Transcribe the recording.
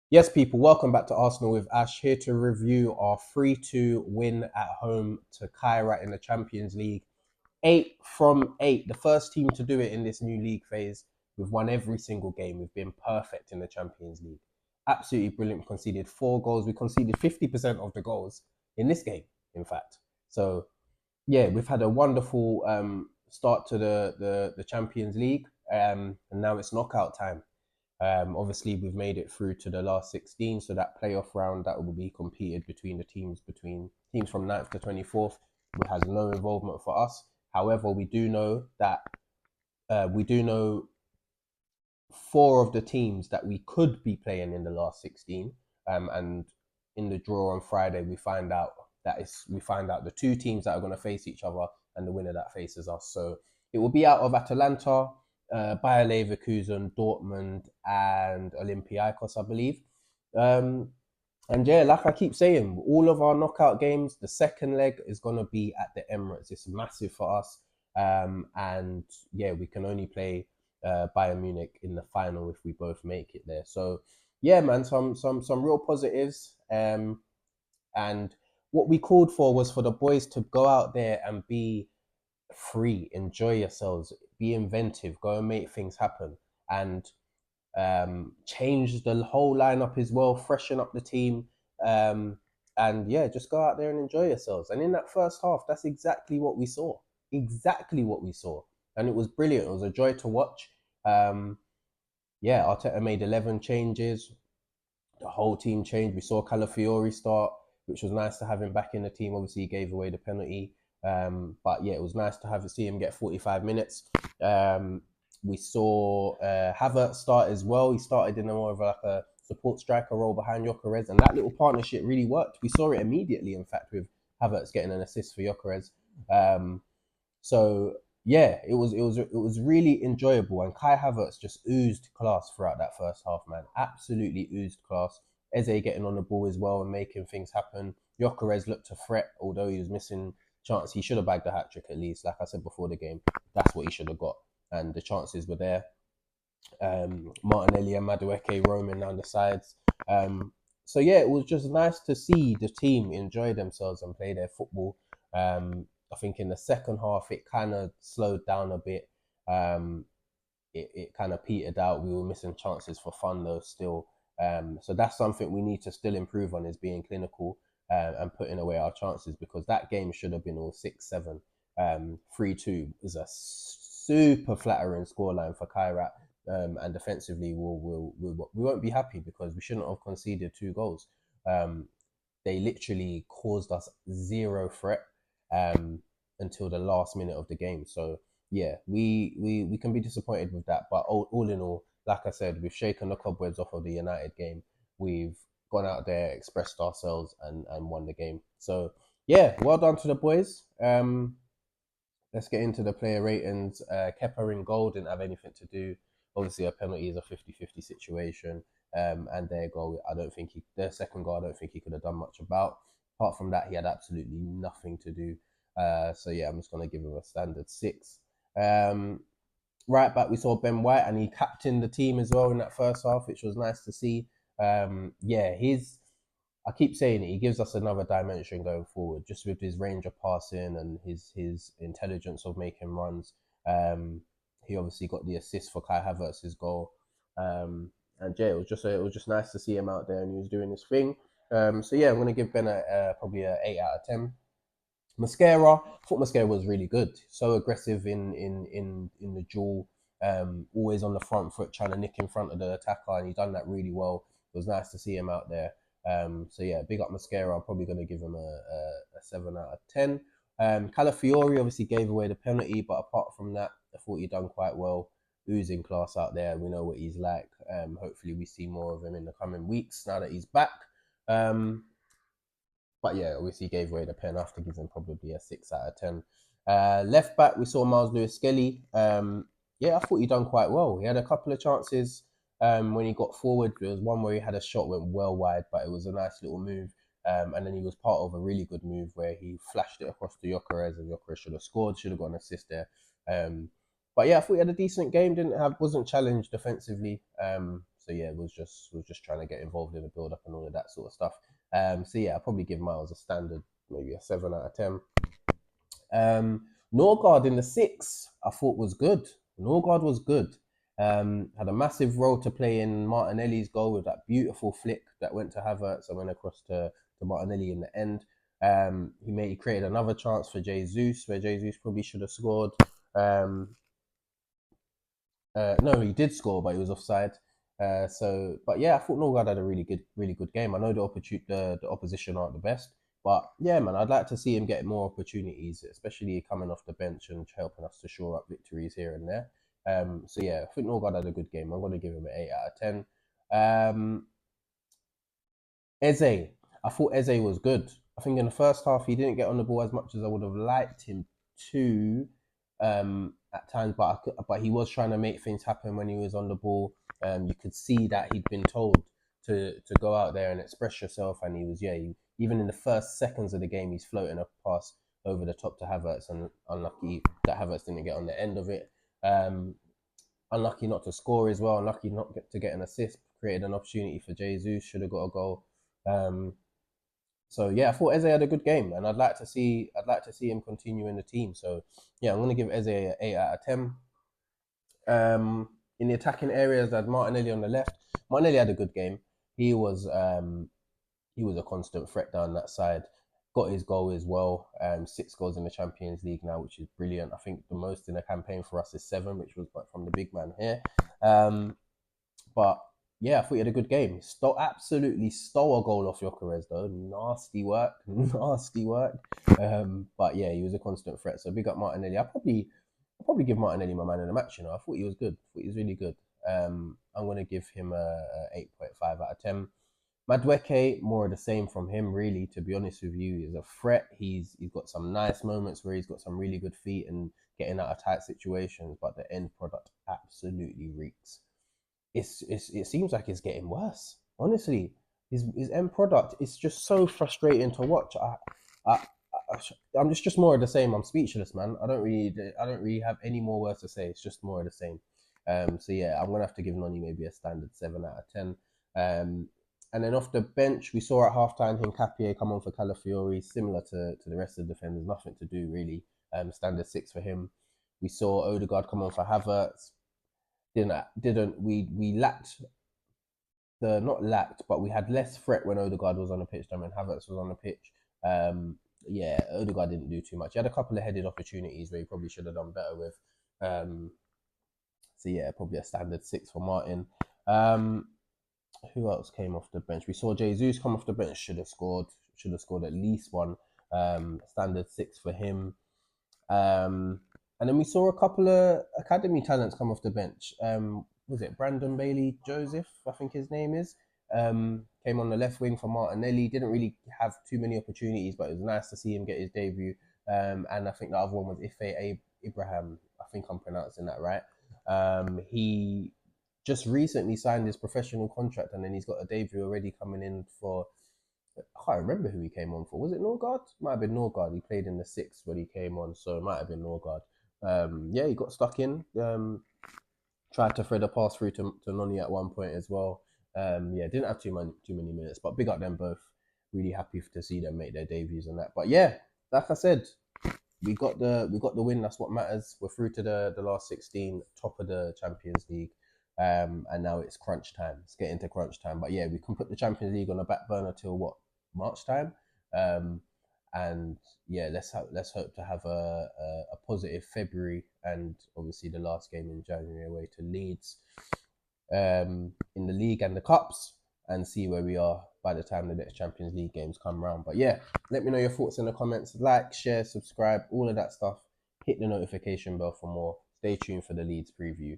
Yes, people, welcome back to Arsenal with Ash, here to review our 3-2 win at home to Kairat in the Champions League. 8 from 8, the first team to do it in this new league phase. We've won every single game. We've been perfect in the Champions League. Absolutely brilliant. We conceded 4 goals. We conceded 50% of the goals in this game, in fact. So, yeah, we've had a wonderful start to the Champions League, and now it's knockout time. Obviously, we've made it through to the last 16, so that playoff round that will be competed between teams from 9th to 24th. It has no involvement for us. However, we do know 4 of the teams that we could be playing in the last 16. And in the draw on Friday, we find out the 2 teams that are going to face each other, and the winner that faces us. So it will be out of Atalanta, Bayer Leverkusen, Dortmund, and Olympiacos, I believe. Um, and yeah, like I keep saying, all of our knockout games, the second leg is going to be at the Emirates. It's massive for us. And yeah, we can only play Bayern Munich in the final if we both make it there. So yeah, man, some real positives. And what we called for was for the boys to go out there and be free, enjoy yourselves, be inventive, go and make things happen, and change the whole lineup as well, freshen up the team, um, and yeah, just go out there and enjoy yourselves. And in that first half, that's exactly what we saw. Exactly what we saw, and it was brilliant. It was a joy to watch. Um, yeah, Arteta made 11 changes. The whole team changed. We saw Calafiori start, which was nice to have him back in the team. Obviously, he gave away the penalty, but yeah, it was nice to see him get 45 minutes. We saw Havertz start as well. He started in a more of like a support striker role behind Gyökeres, and that little partnership really worked. We saw it immediately, in fact, with Havertz getting an assist for Gyökeres. Um, so yeah, it was really enjoyable, and Kai Havertz just oozed class throughout that first half, man. Absolutely oozed class. Eze getting on the ball as well and making things happen. Gyökeres looked a threat, although he was missing chance. He should have bagged the hat trick at least. Like I said before the game, that's what he should have got, and the chances were there. Martinelli and Madueke roaming down the sides. So yeah, it was just nice to see the team enjoy themselves and play their football. I think in the second half it kind of slowed down a bit. Um, it kind of petered out. We were missing chances for fun though still. So that's something we need to still improve on, is being clinical and putting away our chances, because that game should have been all 6-7. 3-2 is a super flattering scoreline for Kairat. And defensively, we won't be happy because we shouldn't have conceded 2 goals. Um, they literally caused us zero threat um, until the last minute of the game. So yeah, we can be disappointed with that. But all in all, like I said, we've shaken the cobwebs off of the United game. We've gone out there, expressed ourselves, and won the game. So yeah, well done to the boys. Let's get into the player ratings. Kepa in goal didn't have anything to do. Obviously, a penalty is a 50-50 situation. And their goal, their second goal, I don't think he could have done much about. Apart from that, he had absolutely nothing to do. So yeah, I'm just going to give him a standard 6. Um, right back, we saw Ben White, and he captained the team as well in that first half, which was nice to see. Yeah, I keep saying it, he gives us another dimension going forward, just with his range of passing and his intelligence of making runs. Um, he obviously got the assist for Kai Havertz's goal. And yeah, it was just nice to see him out there, and he was doing his thing. So yeah, I'm gonna give Ben probably a 8 out of 10. Mascara, I thought Mascara was really good. So aggressive in the duel, always on the front foot, trying to nick in front of the attacker, and he done that really well. It was nice to see him out there. So yeah, big up Mascara. I'm probably going to give him a 7 out of 10. Calafiori obviously gave away the penalty, but apart from that, I thought he done quite well. Oozing class out there. We know what he's like. Hopefully, we see more of him in the coming weeks now that he's back. Um, but yeah, obviously he gave away the pen after, gives him probably a 6 out of 10. Left back, we saw Miles Lewis Skelly. Yeah, I thought he done quite well. He had a couple of chances when he got forward. There was one where he had a shot went well wide, but it was a nice little move. And then he was part of a really good move where he flashed it across to Gyökeres, and Gyökeres should have scored, should have got an assist there. But yeah, I thought he had a decent game. Wasn't challenged defensively. So yeah, was just trying to get involved in the build up and all of that sort of stuff. So yeah, I'll probably give Miles a standard, maybe a 7 out of 10. Norgard in the six, I thought was good. Norgard was good. Had a massive role to play in Martinelli's goal with that beautiful flick that went to Havertz and went across to Martinelli in the end. He created another chance for Jesus where Jesus probably should have scored. No, he did score, but he was offside. But yeah, I thought Norgard had a really good game. I know the opposition aren't the best, but yeah, man, I'd like to see him get more opportunities, especially coming off the bench and helping us to shore up victories here and there. So yeah, I think Norgard had a good game. I'm going to give him an 8 out of 10. Eze, I thought Eze was good. I think in the first half he didn't get on the ball as much as I would have liked him to at times, but he was trying to make things happen when he was on the ball. You could see that he'd been told to go out there and express yourself, and he was even in the first seconds of the game he's floating a pass over the top to Havertz, and unlucky that Havertz didn't get on the end of it. Unlucky not to score as well. Unlucky not to get an assist. Created an opportunity for Jesus. Should have got a goal. So yeah, I thought Eze had a good game, and I'd like to see him continue in the team. So yeah, I'm gonna give Eze an 8 out of 10. In the attacking areas, I had Martinelli on the left. Martinelli had a good game. He was a constant threat down that side. Got his goal as well. 6 goals in the Champions League now, which is brilliant. I think the most in a campaign for us is 7, which was from the big man here. But yeah, I thought he had a good game. Absolutely stole a goal off Gyökeres though. Nasty work, nasty work. But yeah, he was a constant threat. So big up Martinelli. I'll probably give Martinelli my man of the match. I thought he was good. I thought he was really good. I'm gonna give him a 8.5 out of 10. Madueke, more of the same from him, really, to be honest with you. He's a threat. He's got some nice moments where he's got some really good feet and getting out of tight situations, but the end product absolutely reeks. It seems like it's getting worse. Honestly, his end product is just so frustrating to watch. I'm just more of the same. I'm speechless, man. I don't really have any more words to say. It's just more of the same. So yeah, I'm gonna have to give Noni maybe a standard 7 out of 10. And then off the bench, we saw at halftime Hincapié come on for Calafiori, similar to the rest of the defenders. Nothing to do really. Standard 6 for him. We saw Odegaard come on for Havertz. We lacked but we had less threat when Odegaard was on the pitch than when Havertz was on the pitch. Yeah, Odegaard didn't do too much. He had a couple of headed opportunities where he probably should have done better with. So yeah, probably a standard 6 for Martin. Who else came off the bench? We saw Jesus come off the bench. Should have scored at least one. Standard 6 for him. And then we saw a couple of academy talents come off the bench. Was it Brandon Bailey Joseph? I think his name is. Came on the left wing for Martinelli. Didn't really have too many opportunities, but it was nice to see him get his debut. And I think the other one was Ife Ibrahim. I think I'm pronouncing that right. He just recently signed his professional contract, and then he's got a debut already coming in for. I can't remember who he came on for. Was it Norgard? Might have been Norgard. He played in the 6th when he came on, so it might have been Norgard. Yeah, he got stuck in. Tried to thread a pass through to Noni at one point as well. Yeah, didn't have too many minutes, but big up them both. Really happy to see them make their debuts and that. But yeah, like I said, we got the win. That's what matters. We're through to the last 16, top of the Champions League. And now it's crunch time. It's getting to crunch time. But yeah, we can put the Champions League on the back burner till what, March time. And yeah, let's hope to have a positive February, and obviously the last game in January away to Leeds in the league and the cups, and see where we are by the time the next Champions League games come around. But yeah, let me know your thoughts in the comments. Like, share, subscribe, all of that stuff. Hit the notification bell for more. Stay tuned for the Leeds preview.